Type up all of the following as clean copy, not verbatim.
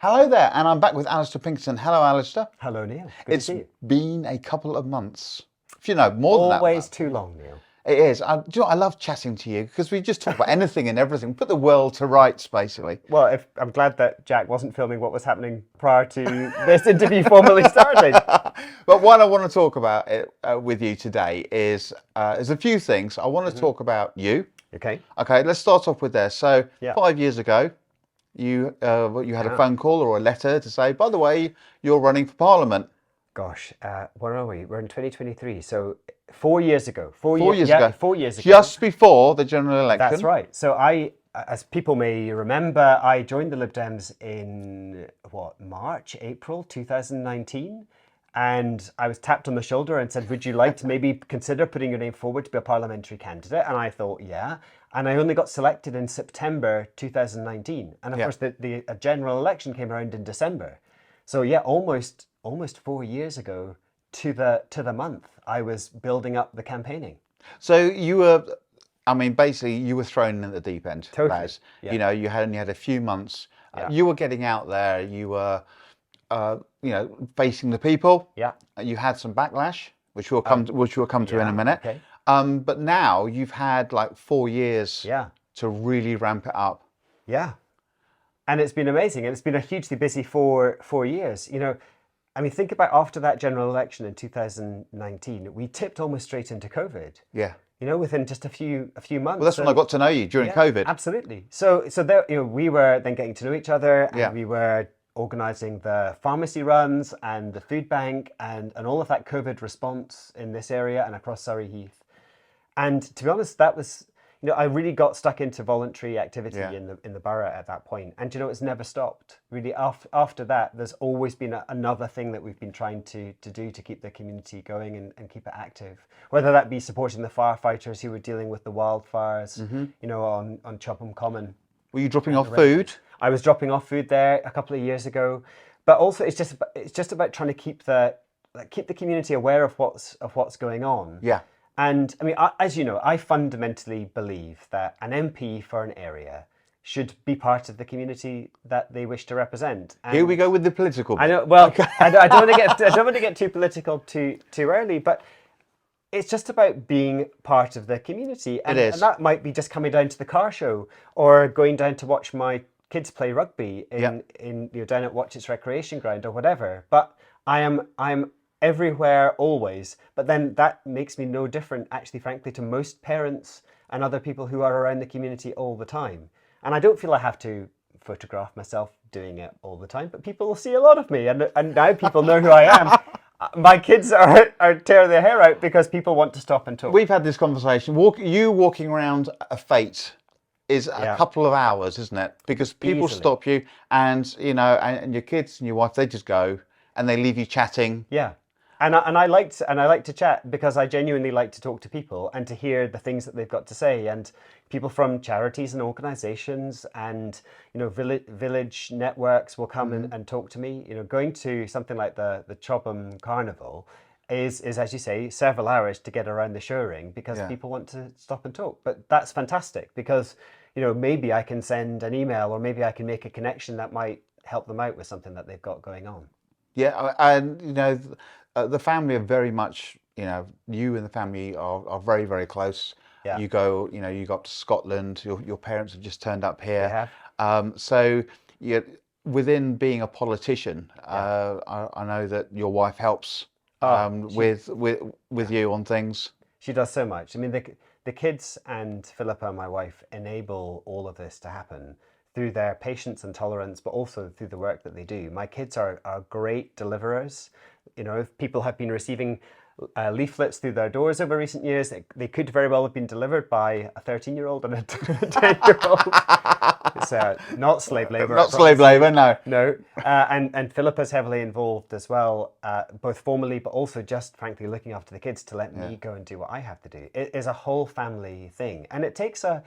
Hello there, and I'm back with Alasdair Pinkerton. Hello, Alasdair. Hello, Neil. Good to see you. Been a couple of months. If you know, more than that. Always too long, Neil. It is. Do you know what? I love chatting to you because we just talk about anything and everything. Put the world to rights, basically. Well, I'm glad that Jack wasn't filming what was happening prior to this interview formally starting. But what I want to talk about with you today is a few things. I want to talk about you. Okay. Okay, let's start off with there. So, Yeah. 5 years ago, you had a phone call or a letter to say, by the way, you're running for Parliament. Gosh, where are we? We're in 2023, so 4 years ago. 4 years ago. 4 years ago. Just before the general election. That's right. So as people may remember, I joined the Lib Dems in, March, April 2019. And I was tapped on the shoulder and said, would you like to maybe consider putting your name forward to be a parliamentary candidate? And I thought, yeah. And I only got selected in September 2019. And of course, the general election came around in December. So yeah, almost 4 years ago to the month, I was building up the campaigning. So you were, basically you were thrown in the deep end. Totally. Yeah. You know, you only had a few months. Yeah. You were getting out there. You were, facing the people. Yeah. You had some backlash, which we'll come to in a minute. Okay. But now you've had like 4 years. To really ramp it up. Yeah. And it's been amazing. And it's been a hugely busy 4 years. You know, think about after that general election in 2019, we tipped almost straight into COVID. Yeah. You know, within just a few months. Well, that's when I got to know you during COVID. Absolutely. So there, we were then getting to know each other, and we were organising the pharmacy runs and the food bank and all of that COVID response in this area and across Surrey Heath. And to be honest, that was, I really got stuck into voluntary activity in the borough at that point. And it's never stopped. Really, after that, there's always been another thing that we've been trying to do to keep the community going and keep it active. Whether that be supporting the firefighters who were dealing with the wildfires, on Chopham Common. Were you dropping off food? I was dropping off food there a couple of years ago. But also, it's just about trying to keep the community aware of what's going on. Yeah. And as you know, I fundamentally believe that an MP for an area should be part of the community that they wish to represent. And here we go with the political bit. I know. Well, I don't want to get too political too early, but it's just about being part of the community. And, it is. And that might be just coming down to the car show or going down to watch my kids play rugby in down at Watchett's Recreation Ground or whatever. But I'm everywhere always, but then that makes me no different, actually, frankly, to most parents and other people who are around the community all the time. And I don't feel I have to photograph myself doing it all the time, but people will see a lot of me, and now people know who I am. My kids are tearing their hair out because people want to stop and talk. We've had this conversation. Walking around a fete is a couple of hours, isn't it? Because people stop you, and and your kids and your wife, they just go and they leave you chatting. Yeah. And I like to chat because I genuinely like to talk to people and to hear the things that they've got to say. And people from charities and organisations and village networks will come and talk to me. Going to something like the Chopham Carnival is, as you say, several hours to get around the show ring because people want to stop and talk. But that's fantastic because maybe I can send an email or maybe I can make a connection that might help them out with something that they've got going on. Yeah, and the family are very much, you and the family are very, very close. Yeah. You go, you go up to Scotland. Your parents have just turned up here. They have. So within being a politician, I know that your wife helps with you on things. She does so much. The kids and Philippa, my wife, enable all of this to happen through their patience and tolerance, but also through the work that they do. My kids are great deliverers. If people have been receiving leaflets through their doors over recent years, they could very well have been delivered by a 13-year-old and a 10-year-old. It's not slave labour. Not slave labour, no. No. And Philippa's heavily involved as well, both formally, but also just, frankly, looking after the kids to let me go and do what I have to do. It is a whole family thing. And it takes a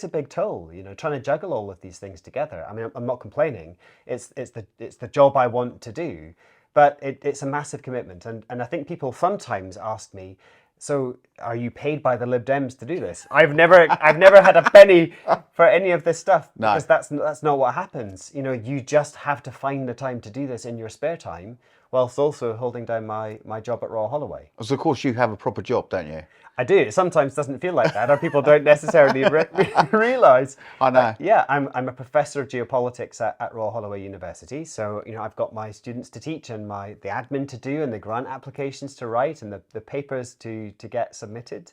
big toll, trying to juggle all of these things together. I'm not complaining. It's the job I want to do. But it's a massive commitment. And I think people sometimes ask me, so are you paid by the Lib Dems to do this? I've never had a penny for any of this stuff, because that's not what happens. You just have to find the time to do this in your spare time, whilst also holding down my job at Royal Holloway. So of course you have a proper job, don't you? I do. It sometimes doesn't feel like that, or people don't necessarily realise. I know. But yeah, I'm a professor of geopolitics at Royal Holloway University. So I've got my students to teach, and the admin to do, and the grant applications to write, and the papers to get submitted.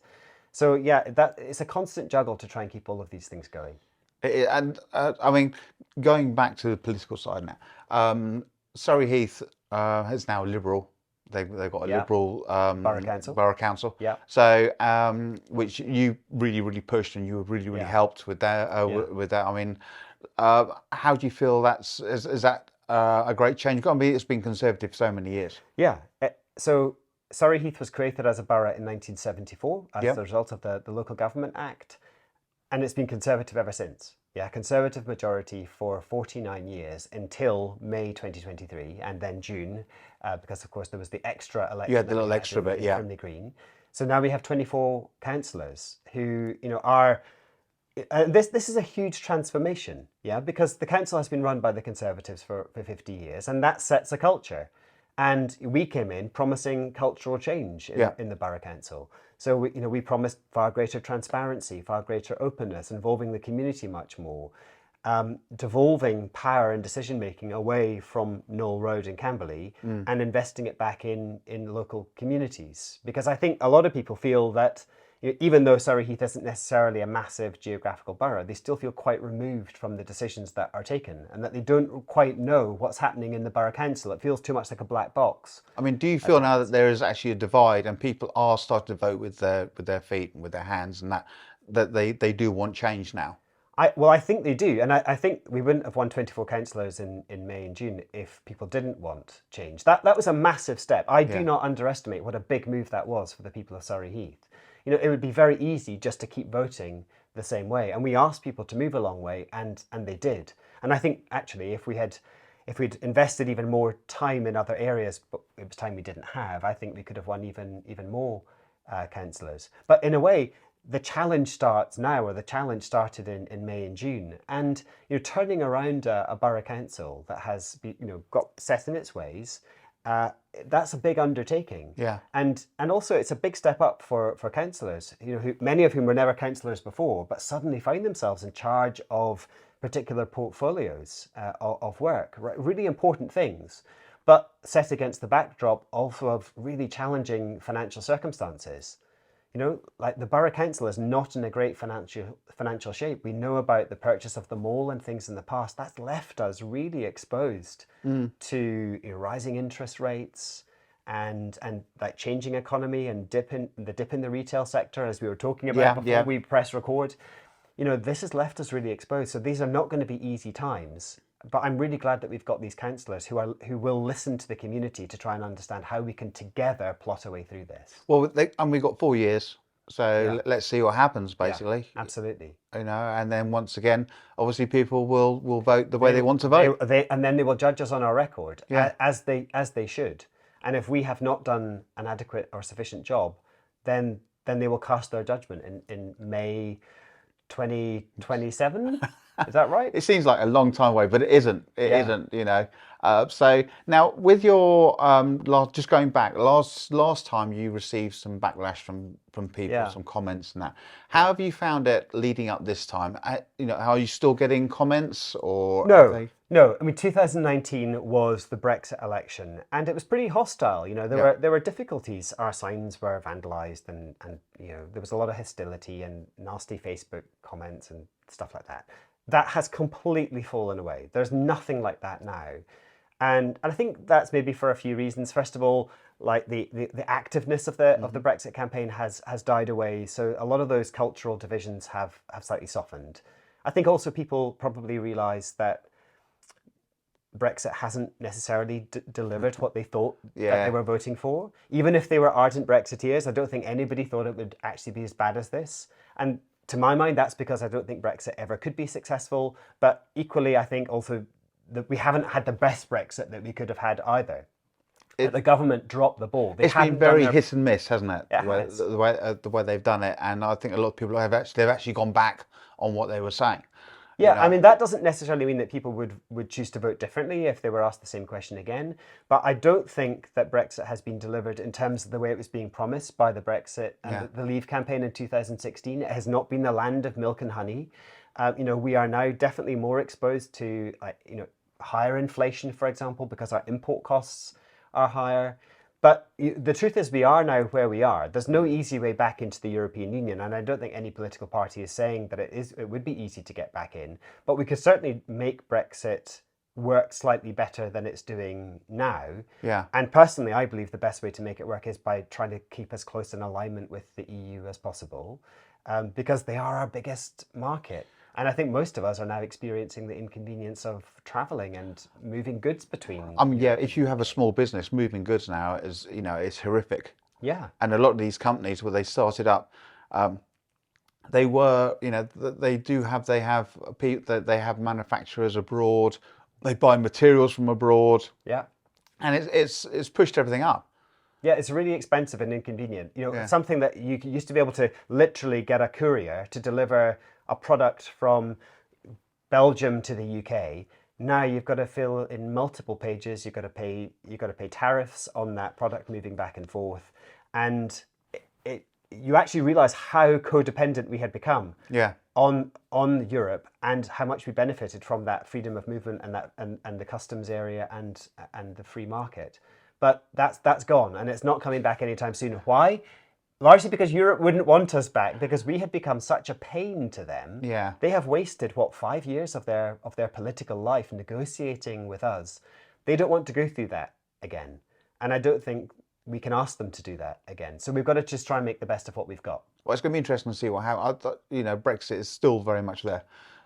So yeah, it's a constant juggle to try and keep all of these things going. I mean, going back to the political side now, Surrey Heath is now Liberal. They've got a Liberal borough council. Yeah. So which you really pushed, and you really helped with that. With that, I mean, how do you feel is that a great change? It's been Conservative for so many years. Yeah. So Surrey Heath was created as a borough in 1974 as the result of the Local Government Act, and it's been Conservative ever since. Yeah, Conservative majority for 49 years until May 2023, and then June, because of course there was the extra election. Yeah, the little extra bit, from the Green. So now we have 24 councillors who, are. This is a huge transformation, because the council has been run by the Conservatives for 50 years, and that sets a culture. And we came in promising cultural change in the borough council. So we promised far greater transparency, far greater openness, involving the community much more, devolving power and decision making away from Knoll Road in Camberley and investing it back in local communities. Because I think a lot of people feel that even though Surrey Heath isn't necessarily a massive geographical borough, they still feel quite removed from the decisions that are taken, and that they don't quite know what's happening in the borough council. It feels too much like a black box. I mean, do you feel now that there is actually a divide, and people are starting to vote with their feet and with their hands, and that they do want change now? I think they do, and I think we wouldn't have won 24 councillors in May and June if people didn't want change. That was a massive step. I do not underestimate what a big move that was for the people of Surrey Heath. It would be very easy just to keep voting the same way, and we asked people to move a long way, and they did. And I think actually, if we'd invested even more time in other areas, but it was time we didn't have, I think we could have won even more councillors. But in a way, the challenge starts now, or the challenge started in May and June, and turning around a borough council that has got set in its ways. That's a big undertaking. Yeah. And also it's a big step up for councillors, many of whom were never councillors before, but suddenly find themselves in charge of particular portfolios of work, right? Really important things, but set against the backdrop also of really challenging financial circumstances. Like the borough council is not in a great financial shape. We know about the purchase of the mall and things in the past. That's left us really exposed to rising interest rates and like changing economy and dip in the retail sector, as we were talking about before we press record. This has left us really exposed. So these are not going to be easy times. But I'm really glad that we've got these councillors who will listen to the community to try and understand how we can together plot a way through this. Well, and we've got 4 years, so let's see what happens, basically. Yeah, absolutely. And then once again, obviously people will vote the way they want to vote. And then they will judge us on our record, as they should. And if we have not done an adequate or sufficient job, then they will cast their judgment in May 2027. Is that right? It seems like a long time away, but it isn't. It isn't, So now with your just going back, last time you received some backlash from people, some comments and that. How have you found it leading up this time? Are you still getting comments or? No. I mean, 2019 was the Brexit election, and it was pretty hostile. There were difficulties. Our signs were vandalised, and there was a lot of hostility and nasty Facebook comments and stuff like that. That has completely fallen away. There's nothing like that now. And I think that's maybe for a few reasons. First of all, like the activeness of the Brexit campaign has died away. So a lot of those cultural divisions have slightly softened. I think also people probably realise that Brexit hasn't necessarily delivered what they thought that they were voting for. Even if they were ardent Brexiteers, I don't think anybody thought it would actually be as bad as this. And to my mind, that's because I don't think Brexit ever could be successful. But equally, I think also that we haven't had the best Brexit that we could have had either. the government dropped the ball. It's been very hit and miss, hasn't it? It the way they've done it, and I think a lot of people they've actually gone back on what they were saying. Yeah, I mean, that doesn't necessarily mean that people would choose to vote differently if they were asked the same question again. But I don't think that Brexit has been delivered in terms of the way it was being promised by the Brexit and the Leave campaign in 2016. It has not been the land of milk and honey. We are now definitely more exposed to, higher inflation, for example, because our import costs are higher. But the truth is we are now where we are. There's no easy way back into the European Union, and I don't think any political party is saying that it would be easy to get back in. But we could certainly make Brexit work slightly better than it's doing now. Yeah. And personally, I believe the best way to make it work is by trying to keep as close in alignment with the EU as possible, because they are our biggest market. And I think most of us are now experiencing the inconvenience of travelling and moving goods between. If you have a small business, moving goods now is, it's horrific. Yeah. And a lot of these companies, where they started up, they were, they have manufacturers abroad. They buy materials from abroad. Yeah. And it's pushed everything up. Yeah, it's really expensive and inconvenient. Something that you used to be able to literally get a courier to deliver a product from Belgium to the UK. Now you've got to fill in multiple pages. You've got to pay tariffs on that product moving back and forth, and you actually realise how codependent we had become. Yeah. On Europe, and how much we benefited from that freedom of movement and the customs area and the free market. But that's gone, and it's not coming back anytime soon. Why? Largely because Europe wouldn't want us back, because we had become such a pain to them. Yeah. They have wasted 5 years of their political life negotiating with us. They don't want to go through that again, and I don't think we can ask them to do that again. So we've got to just try and make the best of what we've got. Well, it's going to be interesting to see Brexit is still very much there.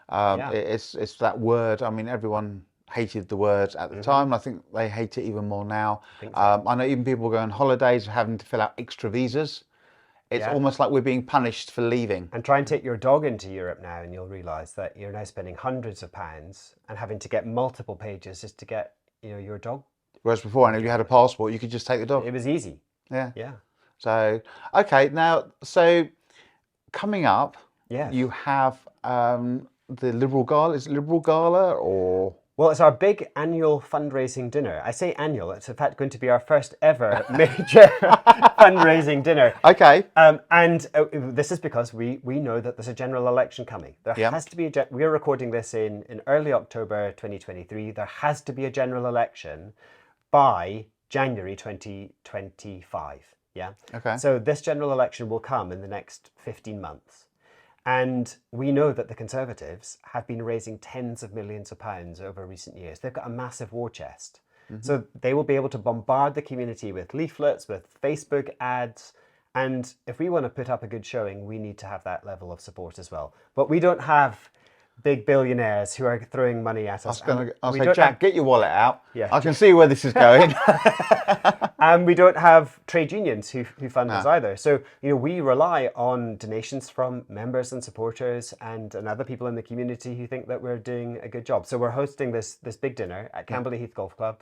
It's that word. I mean, everyone hated the word at the time, and I think they hate it even more now. I know even people go on holidays having to fill out extra visas. It's almost like we're being punished for leaving. And try and take your dog into Europe now, and you'll realise that you're now spending hundreds of pounds and having to get multiple pages just to get your dog. Whereas before, I know if you had a passport, you could just take the dog. It was easy. Yeah. Yeah. So, okay, now, coming up, yeah, you have the Liberal Gala. Is it Liberal Gala or...? Well, it's our big annual fundraising dinner. I say annual, it's in fact going to be our first ever major fundraising dinner. Okay. And this is because we know that there's a general election coming. There has to be we're recording this in early October 2023. There has to be a general election by January 2025. Yeah. Okay. So this general election will come in the next 15 months. And we know that the Conservatives have been raising tens of millions of pounds over recent years. They've got a massive war chest. So they will be able to bombard the community with leaflets, with Facebook ads. And if we want to put up a good showing, we need to have that level of support as well. But we don't have big billionaires who are throwing money at us. I'll say, Jack, get your wallet out. Yeah. I can see where this is going. And we don't have trade unions who fund us either. So, we rely on donations from members and supporters and other people in the community who think that we're doing a good job. So we're hosting this big dinner at Camberley Heath Golf Club.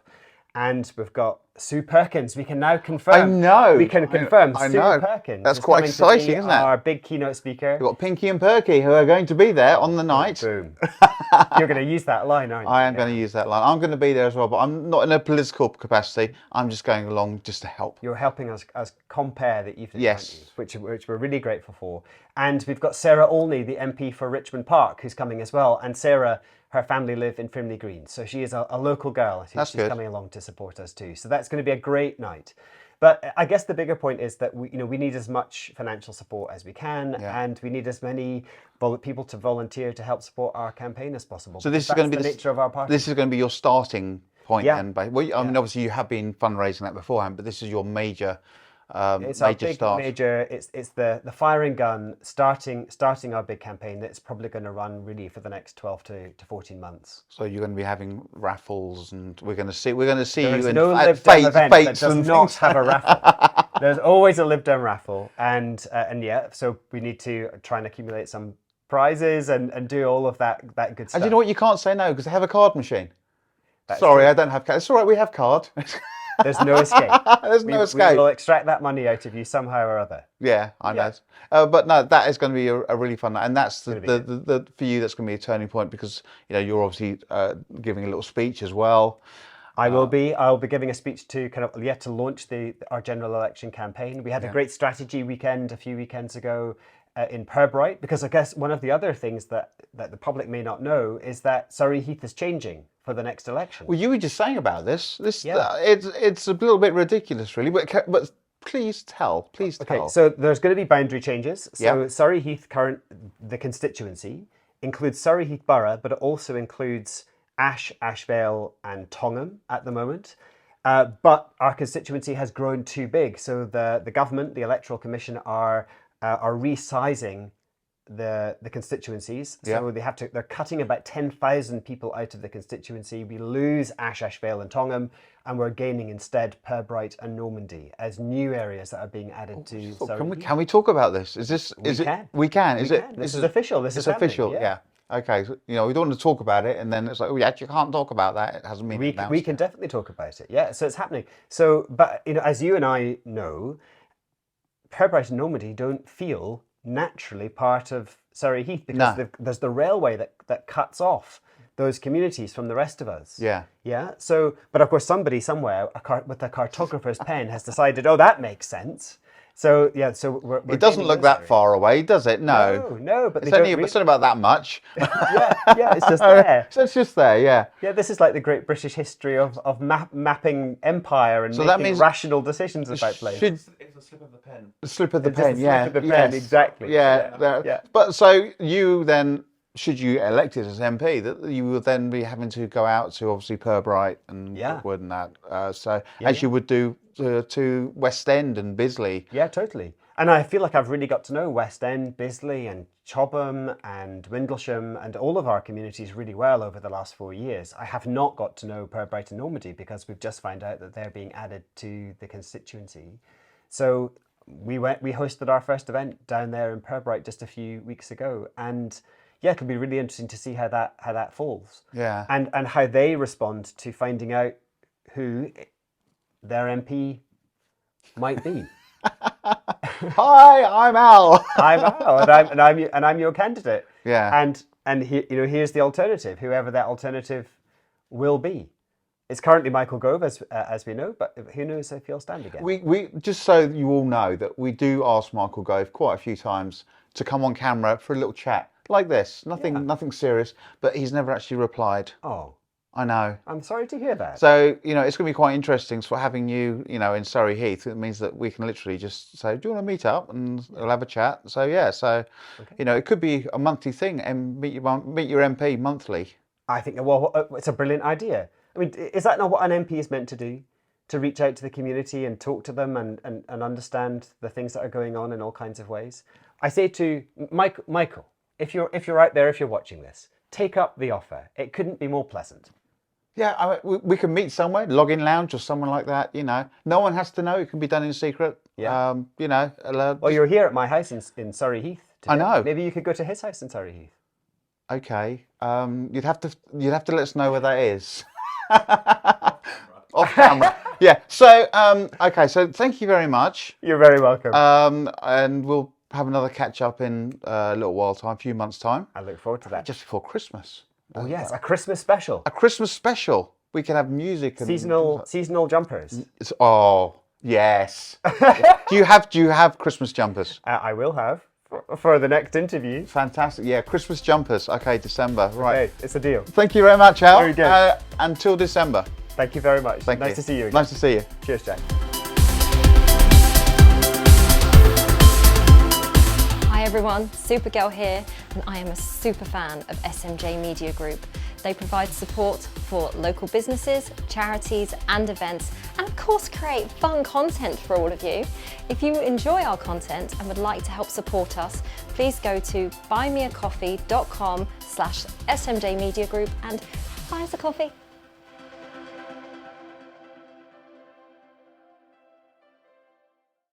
And we've got Sue Perkins. We can now confirm. I know. We can confirm I Sue know. Perkins. That's quite exciting, isn't it? Our big keynote speaker. We've got Pinky and Perky who are going to be there on the night. Boom. You're going to use that line, aren't you? I am going to use that line. I'm going to be there as well, but I'm not in a political capacity. I'm just going along just to help. You're helping us compare the evening, yes, which we're really grateful for. And we've got Sarah Olney, the MP for Richmond Park, who's coming as well. And Sarah, her family live in Frimley Green, so she is a local girl. She's coming along to support us too. So that's going to be a great night. But I guess the bigger point is that we need as much financial support as we can, and we need as many people to volunteer to help support our campaign as possible. So this is going to be the nature of our party. This is going to be your starting point. Yeah. Then, well, I mean, obviously you have been fundraising that beforehand, but this is your major. It's our big major. It's the firing gun starting our big campaign that's probably going to run really for the next 12 to 14 months. So you're going to be having raffles, and we're going to see you in no Lib Dem event that does not have a raffle. There's always a Lib Dem raffle, and so we need to try and accumulate some prizes and do all of that good stuff. And you know what? You can't say no because they have a card machine. Sorry, I don't have card. It's all right. We have card. There's no escape. There's no escape. We will extract that money out of you somehow or other. Yeah, I know. But no, that is going to be a really fun, and that's the for you. That's going to be a turning point because you're obviously giving a little speech as well. I'll be giving a speech to to launch our general election campaign. We had a great strategy weekend a few weekends ago in Pirbright, because I guess one of the other things that the public may not know is that Surrey Heath is changing for the next election. Well, you were just saying about this. It's a little bit ridiculous, really. But please tell. Okay, so there's going to be boundary changes. So Surrey Heath, the constituency, includes Surrey Heath Borough, but it also includes Ashvale and Tongham at the moment. But our constituency has grown too big. So the government, the Electoral Commission, are resizing the constituencies. So they're cutting about 10,000 people out of the constituency. We lose Ashvale and Tongham, and we're gaining instead Pirbright and Normandy as new areas that are being added to Surrey. Can we talk about this? We can. This is official. This is official. Yeah. Okay. So, we don't want to talk about it, and then it's like, you can't talk about that. It hasn't been announced. We can definitely talk about it. Yeah. So it's happening. So, but as you and I know, Pirbright and Normandy don't feel naturally part of Surrey Heath because there's the railway that cuts off those communities from the rest of us. Yeah. Yeah. So, but of course, somebody somewhere with a cartographer's pen has decided, that makes sense. So we're it doesn't look that far away, does it? No. No. But it's only about that much. yeah. It's just there. So it's just there. Yeah. Yeah. This is like the great British history of mapping empire and making rational decisions about places. It's a slip of the pen. A slip of the pen. Yeah. Slip of the pen. Exactly. Yeah. But so you then, should you elect it as MP, that you will then be having to go out to obviously Pirbright and Brookwood and that. As you would do to West End and Bisley. Yeah, totally. And I feel like I've really got to know West End, Bisley and Chobham and Windlesham and all of our communities really well over the last 4 years. I have not got to know Pirbright and Normandy because we've just found out that they're being added to the constituency. So we hosted our first event down there in Pirbright just a few weeks ago, and it'll be really interesting to see how that falls. Yeah. And how they respond to finding out who their MP might be. Hi, I'm Al. I'm Al, and I'm your candidate. Yeah. And here's the alternative. Whoever that alternative will be. It's currently Michael Gove, as we know, but who knows if he'll stand again. We just so you all know that we do ask Michael Gove quite a few times to come on camera for a little chat like this. Nothing serious, but he's never actually replied. Oh. I know. I'm sorry to hear that. So, it's going to be quite interesting for having you, in Surrey Heath. It means that we can literally just say, do you want to meet up? And we'll have a chat. So, it could be a monthly thing and meet your MP monthly. I think, it's a brilliant idea. I mean, is that not what an MP is meant to do? To reach out to the community and talk to them and understand the things that are going on in all kinds of ways? I say to Michael, if you're out there, if you're watching this, take up the offer. It couldn't be more pleasant. Yeah, we can meet somewhere, Login Lounge or someone like that, No one has to know. It can be done in secret. Yeah. Well, you're here at my house in Surrey Heath today. I know. Maybe you could go to his house in Surrey Heath. Okay. You'd have to let us know where that is. Off camera. Yeah. So, okay. So thank you very much. You're very welcome. And we'll have another catch up in a little while time, a few months time. I look forward to that. Just before Christmas. Oh yes, a Christmas special. A Christmas special. We can have music and seasonal jumpers. Oh yes. Do you have Christmas jumpers? I will have for the next interview. Fantastic. Yeah, Christmas jumpers. Okay, December. Right. Okay, it's a deal. Thank you very much, Al. Very good. Until December. Thank you very much. Nice to see you again. Nice to see you. Cheers, Jack. Hi everyone, Supergirl here, and I am a super fan of SMJ Media Group. They provide support for local businesses, charities and events, and of course create fun content for all of you. If you enjoy our content and would like to help support us, please go to buymeacoffee.com/SMJ Media Group and buy us a coffee.